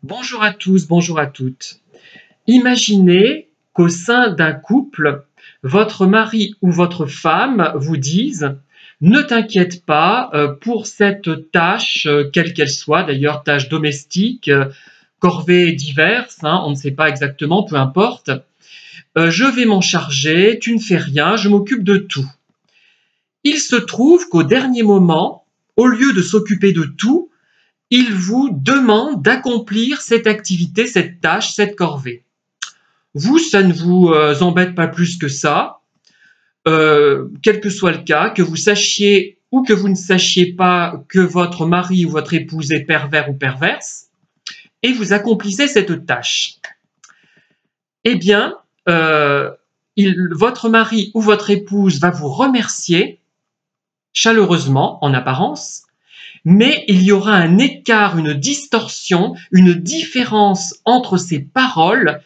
Bonjour à tous, bonjour à toutes. Imaginez qu'au sein d'un couple, votre mari ou votre femme vous dise: ne t'inquiète pas pour cette tâche, quelle qu'elle soit, d'ailleurs tâche domestique, corvée diverses, on ne sait pas exactement, peu importe. Je vais m'en charger, tu ne fais rien, je m'occupe de tout. Il se trouve qu'au dernier moment, au lieu de s'occuper de tout, il vous demande d'accomplir cette activité, cette tâche, cette corvée. Vous, ça ne vous embête pas plus que ça, quel que soit le cas, que vous sachiez ou que vous ne sachiez pas que votre mari ou votre épouse est pervers ou perverse, et vous accomplissez cette tâche. Eh bien, votre mari ou votre épouse va vous remercier chaleureusement, en apparence, mais il y aura un écart, une distorsion, une différence entre ces paroles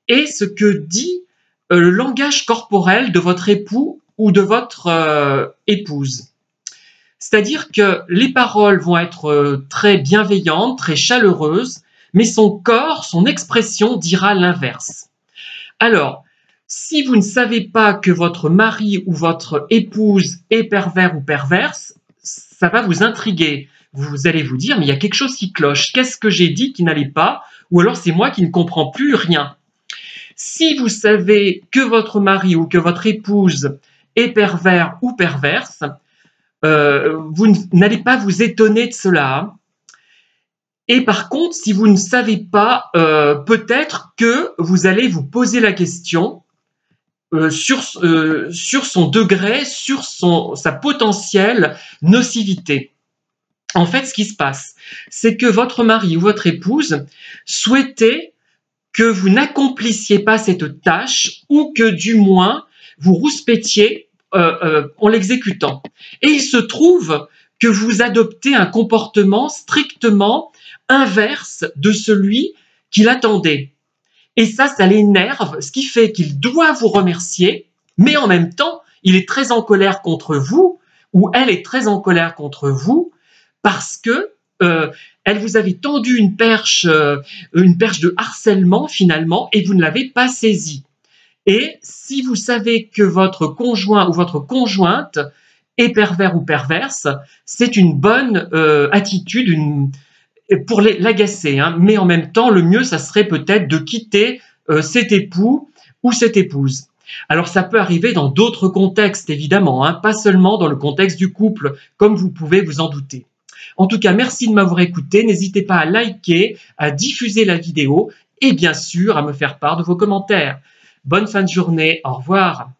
et ce que dit le langage corporel de votre époux ou de votre épouse. C'est-à-dire que les paroles vont être très bienveillantes, très chaleureuses, mais son corps, son expression dira l'inverse. Alors, si vous ne savez pas que votre mari ou votre épouse est pervers ou perverse, ça va vous intriguer. Vous allez vous dire, mais il y a quelque chose qui cloche. Qu'est-ce que j'ai dit qui n'allait pas? Ou alors c'est moi qui ne comprends plus rien. Si vous savez que votre mari ou que votre épouse est pervers ou perverse, vous n'allez pas vous étonner de cela. Et par contre, si vous ne savez pas, peut-être que vous allez vous poser la question sur son degré, sur sa potentielle nocivité. En fait, ce qui se passe, c'est que votre mari ou votre épouse souhaitait que vous n'accomplissiez pas cette tâche ou que du moins vous rouspétiez en l'exécutant. Et il se trouve que vous adoptez un comportement strictement inverse de celui qu'il attendait. Et ça l'énerve, ce qui fait qu'il doit vous remercier, mais en même temps, il est très en colère contre vous, ou elle est très en colère contre vous, parce que elle vous avait tendu une perche de harcèlement finalement, et vous ne l'avez pas saisie. Et si vous savez que votre conjoint ou votre conjointe est pervers ou perverse, c'est une bonne attitude, pour l'agacer, mais en même temps, le mieux, ça serait peut-être de quitter cet époux ou cette épouse. Alors, ça peut arriver dans d'autres contextes, évidemment, pas seulement dans le contexte du couple, comme vous pouvez vous en douter. En tout cas, merci de m'avoir écouté. N'hésitez pas à liker, à diffuser la vidéo et bien sûr à me faire part de vos commentaires. Bonne fin de journée. Au revoir.